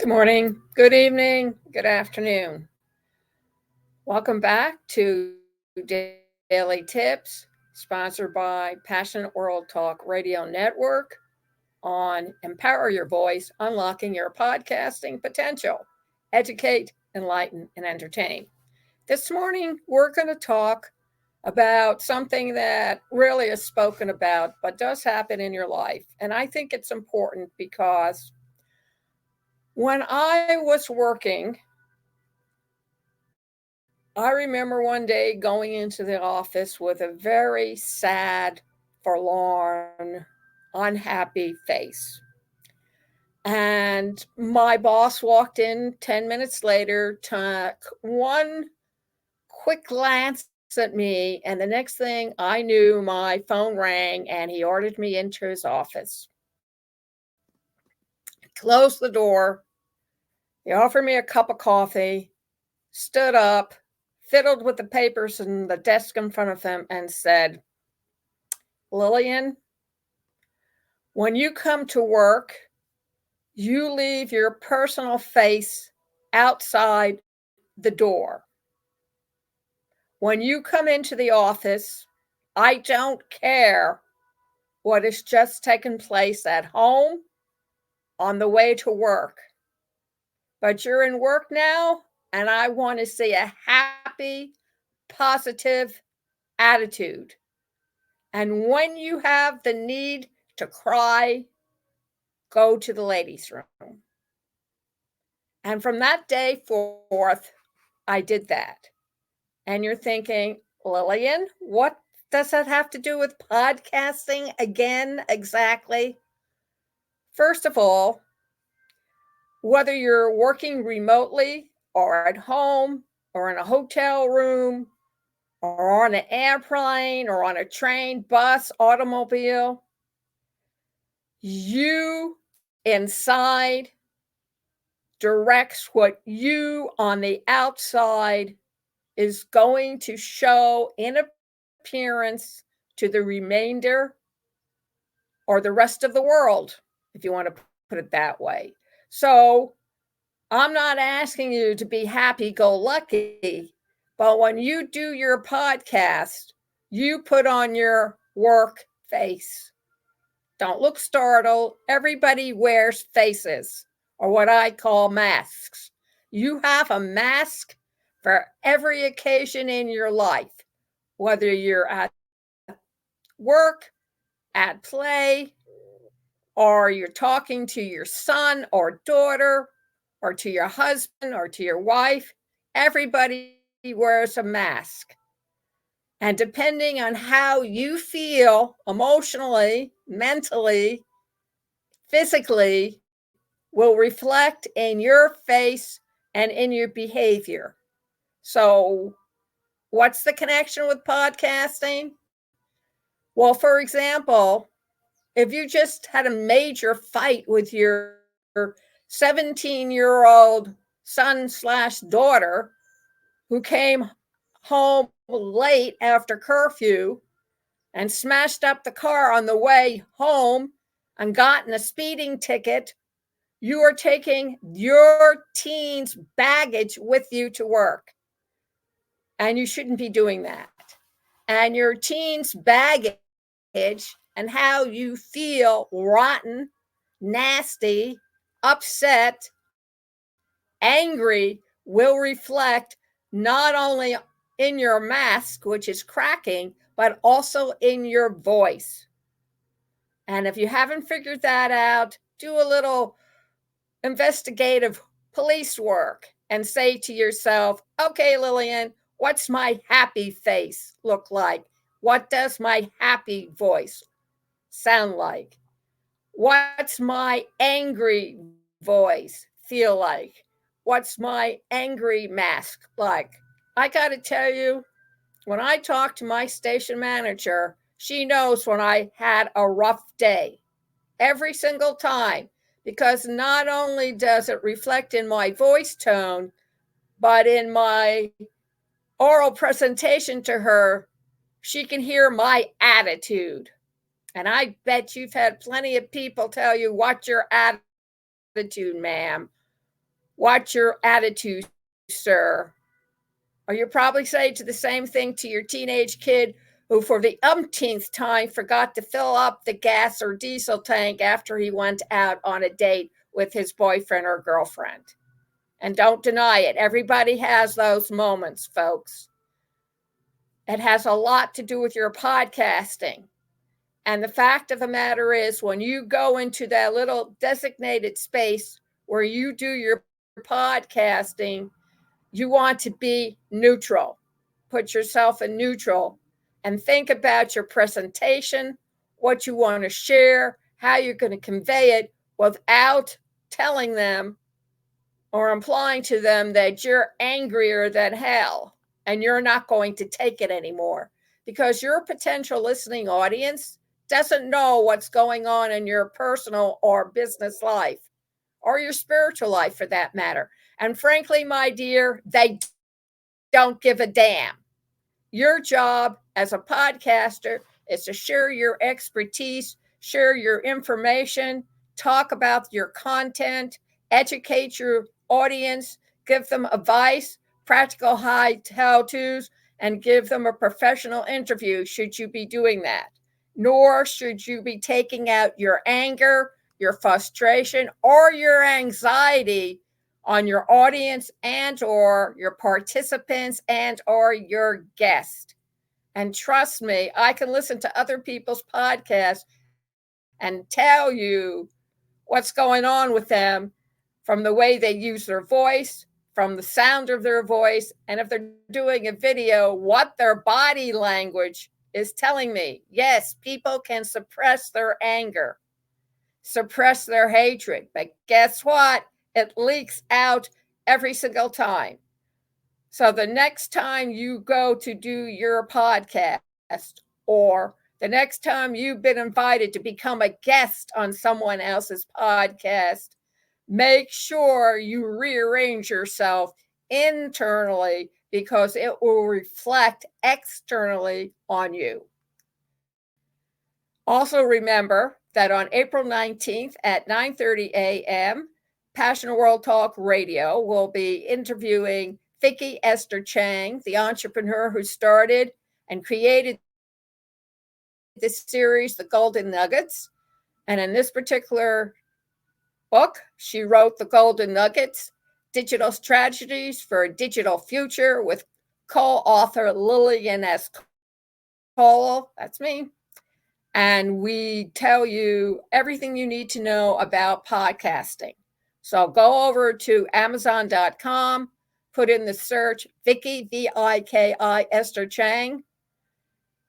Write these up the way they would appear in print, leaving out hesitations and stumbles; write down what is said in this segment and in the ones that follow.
Good morning, good evening, good afternoon. Welcome back to Daily Tips, sponsored by Passionate World Talk Radio Network on Empower Your Voice, Unlocking Your Podcasting Potential. Educate, enlighten, and entertain. This morning, we're going to talk about something that really is spoken about, but does happen in your life. And I think it's important because when I was working, I remember one day going into the office with a very sad, forlorn, unhappy face. And my boss walked in 10 minutes later, took one quick glance at me, and the next thing I knew, my phone rang and he ordered me into his office. Closed the door. He offered me a cup of coffee, stood up, fiddled with the papers in the desk in front of him, and said, "Lillian, when you come to work, you leave your personal face outside the door. When you come into the office, I don't care what has just taken place at home on the way to work. But you're in work now, and I want to see a happy, positive attitude. And when you have the need to cry, go to the ladies' room." And from that day forth, I did that. And you're thinking, Lillian, what does that have to do with podcasting again exactly? First of all, whether you're working remotely or at home or in a hotel room or on an airplane or on a train, bus, automobile, you inside directs what you on the outside is going to show in appearance to the remainder or the rest of the world, if you want to put it that way. So I'm not asking you to be happy-go-lucky, but when you do your podcast, you put on your work face. Don't look startled. Everybody wears faces, or what I call masks. You have a mask for every occasion in your life, whether you're at work, at play, or you're talking to your son or daughter, or to your husband or to your wife. Everybody wears a mask. And depending on how you feel emotionally, mentally, physically, will reflect in your face and in your behavior. So, what's the connection with podcasting? Well, for example, if you just had a major fight with your 17-year-old son/daughter who came home late after curfew and smashed up the car on the way home and gotten a speeding ticket, you are taking your teen's baggage with you to work. And you shouldn't be doing that. And your teen's baggage and how you feel rotten, nasty, upset, angry will reflect not only in your mask, which is cracking, but also in your voice. And if you haven't figured that out, do a little investigative police work and say to yourself, okay, Lillian, what's my happy face look like? What does my happy voice sound like? What's my angry voice feel like? What's my angry mask like? I got to tell you, when I talk to my station manager, she knows when I had a rough day every single time, because not only does it reflect in my voice tone, but in my oral presentation to her, she can hear my attitude. And I bet you've had plenty of people tell you, "What's your attitude, ma'am?" Watch your attitude, sir. Or you probably say to the same thing to your teenage kid who, for the umpteenth time, forgot to fill up the gas or diesel tank after he went out on a date with his boyfriend or girlfriend. And don't deny it. Everybody has those moments, folks. It has a lot to do with your podcasting. And the fact of the matter is, when you go into that little designated space where you do your podcasting, you want to be neutral. Put yourself in neutral and think about your presentation, what you want to share, how you're going to convey it without telling them or implying to them that you're angrier than hell and you're not going to take it anymore, because your potential listening audience doesn't know what's going on in your personal or business life or your spiritual life for that matter. And frankly, my dear, they don't give a damn. Your job as a podcaster is to share your expertise, share your information, talk about your content, educate your audience, give them advice, practical how-tos, and give them a professional interview should you be doing that. Nor should you be taking out your anger, your frustration, or your anxiety on your audience and or your participants and or your guest. And trust me, I can listen to other people's podcasts and tell you what's going on with them from the way they use their voice, from the sound of their voice, and if they're doing a video, what their body language is telling me. Yes, people can suppress their anger, suppress their hatred, but guess what? It leaks out every single time. So the next time you go to do your podcast, or the next time you've been invited to become a guest on someone else's podcast, make sure you rearrange yourself internally, because it will reflect externally on you. Also remember that on April 19th at 9:30 a.m., Passionate World Talk Radio will be interviewing Vicki Esther Chang, the entrepreneur who started and created this series, The Golden Nuggets. And in this particular book, she wrote The Golden Nuggets, Digital Strategies for a Digital Future, with co-author Lillian S. Cole, that's me. And we tell you everything you need to know about podcasting. So go over to Amazon.com, put in the search Vicki, V-I-K-I, Esther Chang.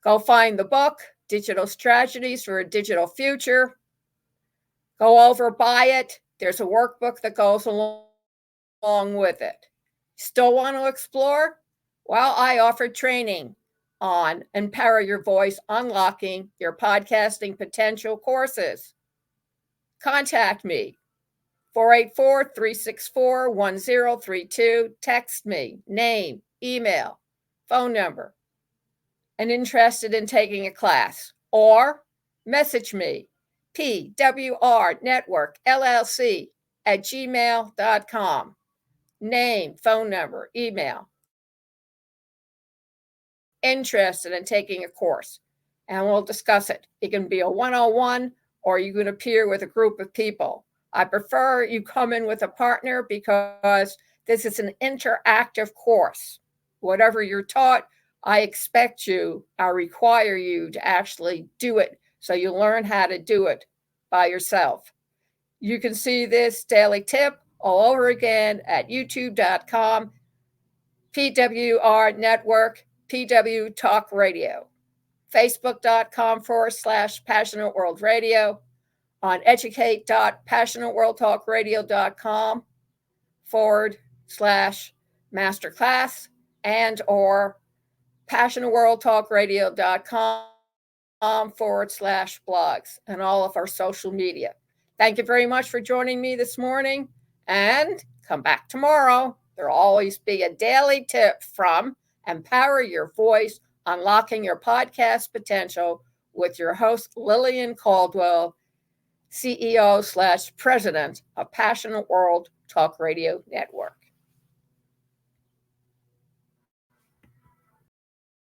Go find the book, Digital Strategies for a Digital Future. Go over, buy it. There's a workbook that goes along with it. Still want to explore? Well, I offer training on Empower Your Voice, Unlocking Your Podcasting Potential courses. Contact me, 484-364-1032. Text me, name, email, phone number, and interested in taking a class. Or message me, pwrnetworkllc@gmail.com. Name, phone number, email. Interested in taking a course, and we'll discuss it. It can be a one-on-one, or you can appear with a group of people. I prefer you come in with a partner, because this is an interactive course. Whatever you're taught, I require you to actually do it, so you learn how to do it by yourself. You can see this daily tip all over again at youtube.com, PWR Network, PW Talk Radio, Facebook.com/Passionate World Radio, on educate.passionateworldtalkradio.com/masterclass, and or passionateworldtalkradio.com/blogs, and all of our social media. Thank you very much for joining me this morning, and come back tomorrow. There'll always be a daily tip from Empower Your Voice, Unlocking Your Podcast Potential, with your host, Lillian Caldwell, CEO/President of Passionate World Talk Radio Network.